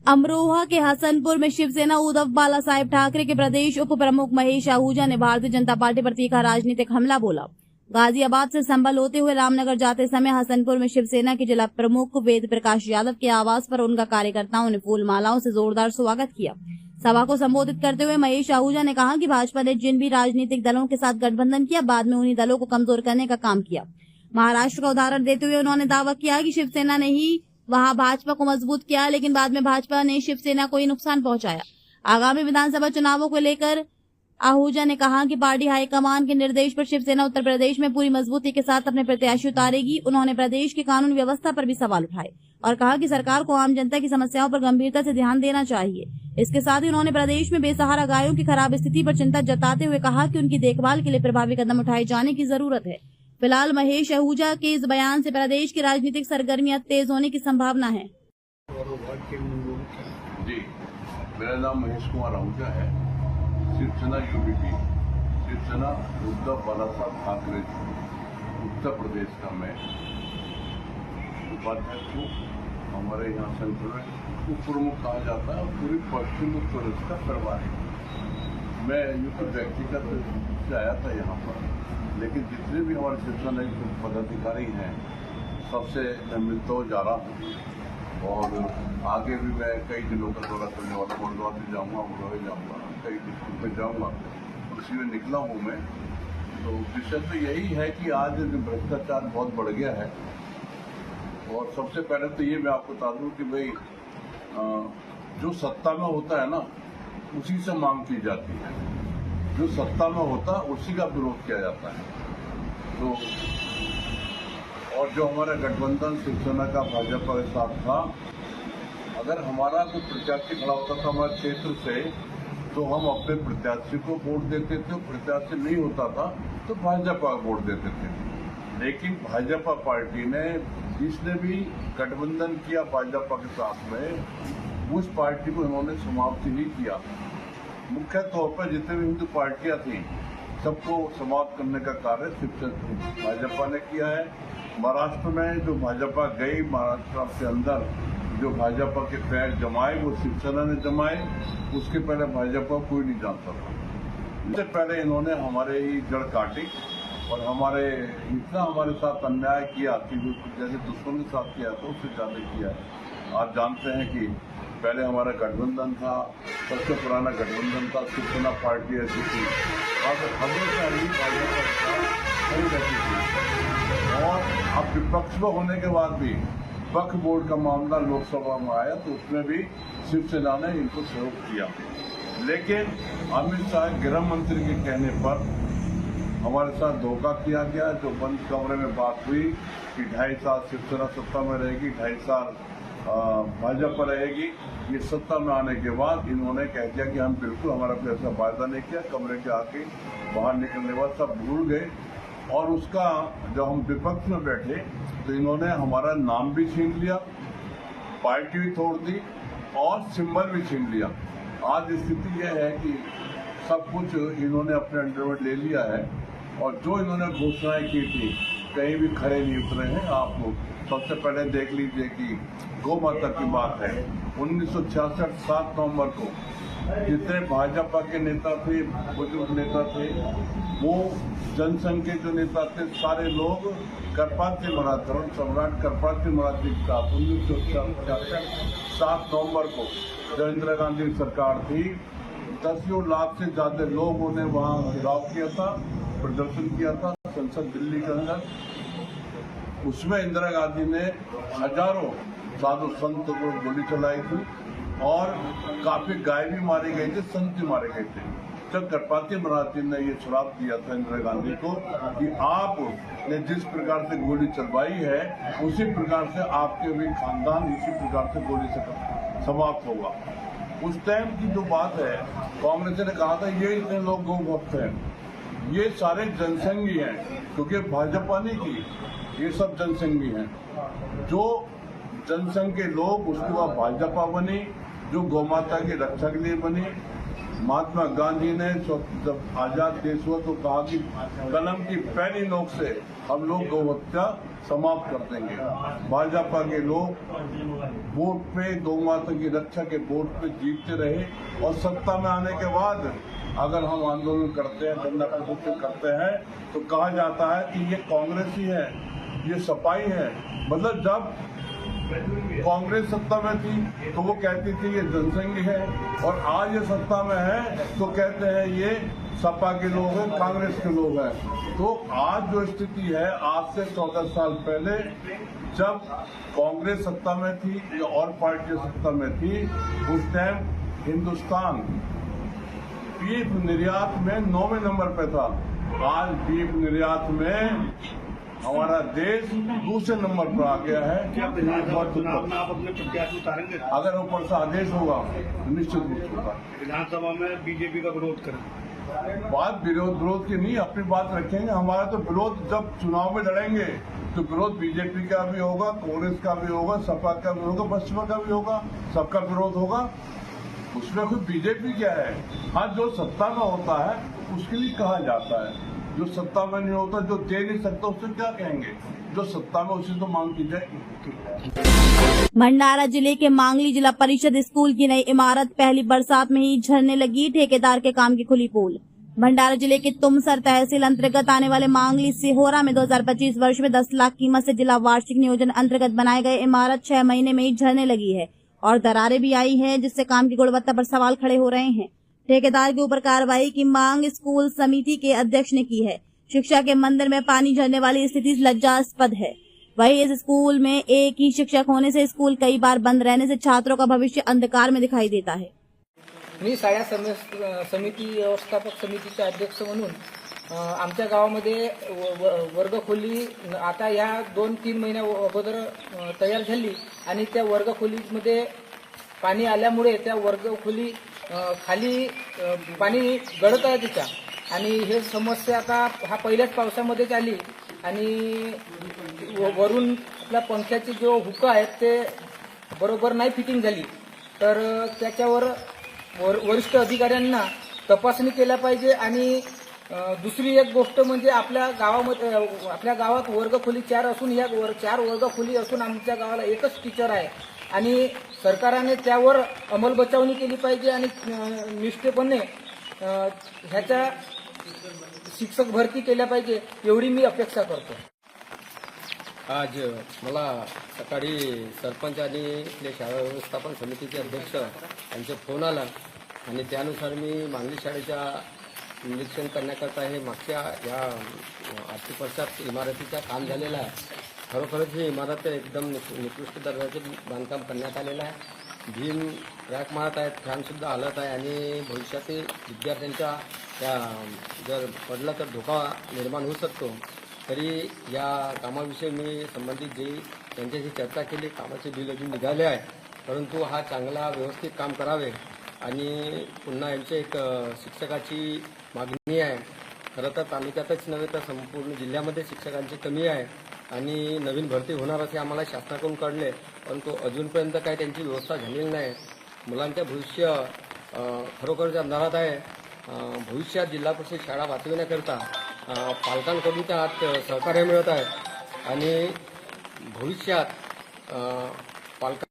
अमरोहा के हसनपुर में शिवसेना उद्धव बाला साहेब ठाकरे के प्रदेश उप प्रमुख महेश आहूजा ने भारतीय जनता पार्टी पर तीखा राजनीतिक हमला बोला। गाजियाबाद से संभल होते हुए रामनगर जाते समय हसनपुर में शिवसेना के जिला प्रमुख वेद प्रकाश यादव के आवास पर उनका कार्यकर्ताओं ने फूल मालाओं से जोरदार स्वागत किया। सभा को संबोधित करते हुए महेश आहूजा ने कहा कि भाजपा ने जिन भी राजनीतिक दलों के साथ गठबंधन किया, बाद में उन्हीं दलों को कमजोर करने का काम किया। महाराष्ट्र का उदाहरण देते हुए उन्होंने दावा किया कि शिवसेना ने ही वहां भाजपा को मजबूत किया, लेकिन बाद में भाजपा ने शिवसेना को ही नुकसान पहुंचाया। आगामी विधानसभा चुनावों को लेकर आहूजा ने कहा कि पार्टी हाईकमान के निर्देश पर शिवसेना उत्तर प्रदेश में पूरी मजबूती के साथ अपने प्रत्याशी उतारेगी। उन्होंने प्रदेश की कानून व्यवस्था पर भी सवाल उठाए और कहा कि सरकार को आम जनता की समस्याओं पर गंभीरता से ध्यान देना चाहिए। इसके साथ ही उन्होंने प्रदेश में बेसहारा गायों की खराब स्थिति पर चिंता जताते हुए कहा कि उनकी देखभाल के लिए प्रभावी कदम उठाए जाने की जरूरत है। फिलहाल महेश आहूजा के इस बयान से प्रदेश की राजनीतिक सरगर्मियां तेज होने की संभावना है। जी, मेरा नाम महेश कुमार आहूजा है। शिवसेना यूबीपी, शिवसेना उद्धव बाला साहब ठाकरे उत्तर प्रदेश का मैं उपाध्यक्ष हूँ। हमारे यहाँ संगठन उप प्रमुख कहा जाता है। पूरी पश्चिम उत्तर प्रदेश का प्रभार है। मैं यूपी व्यक्तिगत से आया था यहाँ पर, लेकिन जितने भी हमारे शिवसेना के पदाधिकारी हैं सबसे मैं मिलता हुआ जा रहा हूँ और आगे भी मैं कई जिलों का दौरा करने वाला, मुंडवा भी जाऊँगा, मुरैना जाऊँगा, कई डिस्ट्रिक्ट में जाऊँगा। उसी में निकला हूँ मैं। तो विषय तो यही है कि आज भ्रष्टाचार बहुत बढ़ गया है और सबसे पहले तो ये मैं आपको बता दूँ कि भाई जो सत्ता में होता है ना, उसी से मांग की जाती है। जो सत्ता में होता उसी का विरोध किया जाता है। तो और जो हमारा गठबंधन शिवसेना का भाजपा के साथ था, अगर हमारा कोई प्रत्याशी खड़ा होता था हमारे क्षेत्र से, तो हम अपने प्रत्याशी को वोट देते थे। प्रत्याशी नहीं होता था तो भाजपा को वोट देते थे। लेकिन भाजपा पार्टी ने जिसने भी गठबंधन किया भाजपा के साथ में, उस पार्टी को इन्होंने समाप्त नहीं किया। मुख्य तौर पर जितने भी हिंदू पार्टियां थी सबको समाप्त करने का कार्य शिवसेना भाजपा ने किया है। महाराष्ट्र में जो भाजपा गई, महाराष्ट्र के अंदर जो भाजपा के पैर जमाए वो शिवसेना ने जमाए। उसके पहले भाजपा कोई नहीं जानता था। इससे पहले इन्होंने हमारे ही जड़ काटी और हमारे इतना हमारे साथ अन्याय किया कि जैसे दुश्मन के साथ किया तो उससे ज़्यादा किया है। आप जानते हैं कि पहले हमारा गठबंधन था, सबसे पुराना गठबंधन था, शिवसेना पार्टी ऐसी थी और हमेशा ही भाजपा नहीं रहती थी। और अब विपक्ष में होने के बाद भी वक्फ बोर्ड का मामला लोकसभा में आया तो उसमें भी शिवसेना ने इनको सहयोग किया। लेकिन अमित शाह गृह मंत्री के कहने पर हमारे साथ धोखा किया गया। जो बंद कमरे में बात हुई कि 2.5 साल शिवसेना सत्ता में रहेगी, 2.5 साल भाजपा रहेगी। ये सत्ता में आने के बाद इन्होंने कह दिया कि हम बिल्कुल हमारा कोई ऐसा वायदा नहीं किया। कमरे के आके बाहर निकलने के बाद सब भूल गए और उसका जब हम विपक्ष में बैठे तो इन्होंने हमारा नाम भी छीन लिया, पार्टी भी तोड़ दी और सिंबल भी छीन लिया। आज स्थिति यह है कि सब कुछ इन्होंने अपने अंडर में ले लिया है और जो इन्होंने घोषणाएं की थी कहीं भी खड़े नहीं उतरे हैं। आप लोग सबसे पहले देख लीजिए कि गौ माता की बात है। 1966 7 नवंबर को जितने भाजपा के नेता थे, बुजुर्ग नेता थे, वो जनसंघ के जो नेता थे, सारे लोग करपात्री महाराज, धर्म सम्राट करपात्री महाराज के साथ 1966 7 नवंबर को जो इंदिरा गांधी सरकार थी, 10 लाख से ज्यादा लोगों ने वहाँ घेराव किया था, प्रदर्शन किया था संसद दिल्ली के अंदर। उसमें इंदिरा गांधी ने हजारों साधु संत को गोली चलाई थी और काफी गाय भी मारे गए थे, संत भी मारे गए थे। जब करपात्री महाराज जी ने ये श्राप दिया था इंदिरा गांधी को कि आपने जिस प्रकार से गोली चलवाई है उसी प्रकार से आपके भी खानदान इसी प्रकार से गोली से समाप्त होगा। उस टाइम की जो बात है, कांग्रेस ने कहा था ये इतने लोग गौ भक्त हैं, ये सारे जनसंघी हैं, क्योंकि भाजपा नहीं की, ये सब जनसंघी हैं। जो जनसंघ के लोग उसके बाद भाजपा बनी, जो गौ माता की रक्षा के लिए बनी। महात्मा गांधी ने जब आजाद देश हुआ तो कहा कि कलम की पहली नोक से हम लोग गौ हत्या समाप्त कर देंगे। भाजपा के लोग वोट पे, गौ माता की रक्षा के वोट पे जीतते रहे और सत्ता में आने के बाद अगर हम आंदोलन करते हैं, धरना प्रदर्शन करते हैं तो कहा जाता है कि ये कांग्रेस ही है, ये सपाई है। मतलब जब कांग्रेस सत्ता में थी तो वो कहती थी ये जनसंघी है, और आज ये सत्ता में है तो कहते हैं ये सपा के लोग हैं, कांग्रेस के लोग हैं। तो आज जो स्थिति है, आज से 14 साल पहले जब कांग्रेस सत्ता में थी या और पार्टी सत्ता में थी, उस टाइम हिंदुस्तान बीफ निर्यात में 9वें नंबर पे था। आज बीफ निर्यात में हमारा देश दूसरे नंबर पर आ गया है। क्या विधानसभा चुनाव में आप अपने प्रत्याशी उतारेंगे? अगर ऊपर से आदेश होगा तो निश्चित रूप से होगा। विधानसभा में बीजेपी का विरोध करें? बात विरोध की नहीं, अपनी बात रखेंगे। हमारा तो विरोध जब चुनाव में लड़ेंगे तो विरोध बीजेपी का भी होगा, कांग्रेस का भी होगा, सपा का भी होगा, बसपा का भी होगा, सबका विरोध होगा। उसमें कोई बीजेपी क्या है। हाँ, जो सत्ता में होता है उसके लिए कहा जाता है, जो सत्ता में नहीं होता, जो दे नहीं सकता, उससे क्या कहेंगे। जो सत्ता में उसी तो मांग की जाएगी। भंडारा जिले के मांगली जिला परिषद स्कूल की नई इमारत पहली बरसात में ही झरने लगी, ठेकेदार के काम की खुली पोल। भंडारा जिले के तुमसर तहसील अंतर्गत आने वाले मांगली सिहोरा में 2025 वर्ष में 10 लाख कीमत से जिला वार्षिक नियोजन अंतर्गत बनाए गए इमारत 6 महीने में ही झरने लगी है और दरारें भी आई हैं, जिससे काम की गुणवत्ता पर सवाल खड़े हो रहे हैं। ठेकेदार के ऊपर कार्रवाई की मांग स्कूल समिति के अध्यक्ष ने की है। शिक्षा के मंदिर में पानी झरने वाली स्थिति लज्जास्पद है। वहीं इस स्कूल में एक ही शिक्षक होने से स्कूल कई बार बंद रहने से छात्रों का भविष्य अंधकार में दिखाई देता है। मी शाळा समिती व्यवस्थापक समितीचे अध्यक्ष म्हणून आमच्या गावामध्ये वर्गखोली आता या 2-3 महिन्या अगोदर तयार झाली आणि त्या वर्गखोलीमध्ये पाणी आल्यामुळे त्या वर्गखोली खाली पाणी गळत आहे तिच्या, आणि हे समस्या आता हा पहिल्याच पावसामध्येच आली आणि वरून आपल्या पंख्याची जो हुका आहेत ते बरोबर नाही फिटिंग झाली, तर त्याच्यावर वरिष्ठ अधिकाऱ्यांना तपासणी केल्या पाहिजे। आणि दुसरी एक गोष्ट म्हणजे आपल्या गावात वर्गखोली 4 असून या 4 वर्गखोली असून आमच्या गावाला एकच टीचर आहे आणि सरकारने त्यावर अंमलबजावणी केली पाहिजे आणि निष्ठेपणे ह्याच्या शिक्षक भरती केल्या पाहिजे, एवढी मी अपेक्षा करतो। आज मला सकाळी सरपंच आणि इथले शाळा व्यवस्थापन समितीचे अध्यक्ष यांचा फोन आला आणि त्यानुसार मी मांगली शाळेच्या निरीक्षण करण्याकरता हे मागच्या या आर्थिक वर्षात इमारतीचं काम झालेलं आहे। खरोखरच ही इमारत एकदम निकृष्ट दर्जाचे बांधकाम करण्यात आलेलं आहे। भीम रॅक मारत आहेत, फॅनसुद्धा हलत आहे आणि भविष्यातील विद्यार्थ्यांच्या त्या जर पडला तर धोका निर्माण होऊ शकतो। तरी या कामाविषयी मी संबंधित जे त्यांच्याशी चर्चा केली, कामाचे बिल अजून निघाले आहे, परंतु हा चांगला व्यवस्थित काम करावे आणि पुन्हा यांचे एक शिक्षकाची मागणी आहे। खरं तर तालुक्यातच नव्हे तर संपूर्ण जिल्ह्यामध्ये शिक्षकांची कमी आहे आणि नवीन भरती होणार असे आम्हाला शासनाकडून कळले, परंतु अजूनपर्यंत काही त्यांची व्यवस्था झालेली नाही। मुलांचे भविष्य खरोखरच अंधारात आहे। भविष्यात जिल्हा परिषद शाळा वाचविण्याकरता पालकांकडून त्या हात सहकार्य मिळत आहे आणि भविष्यात पालकां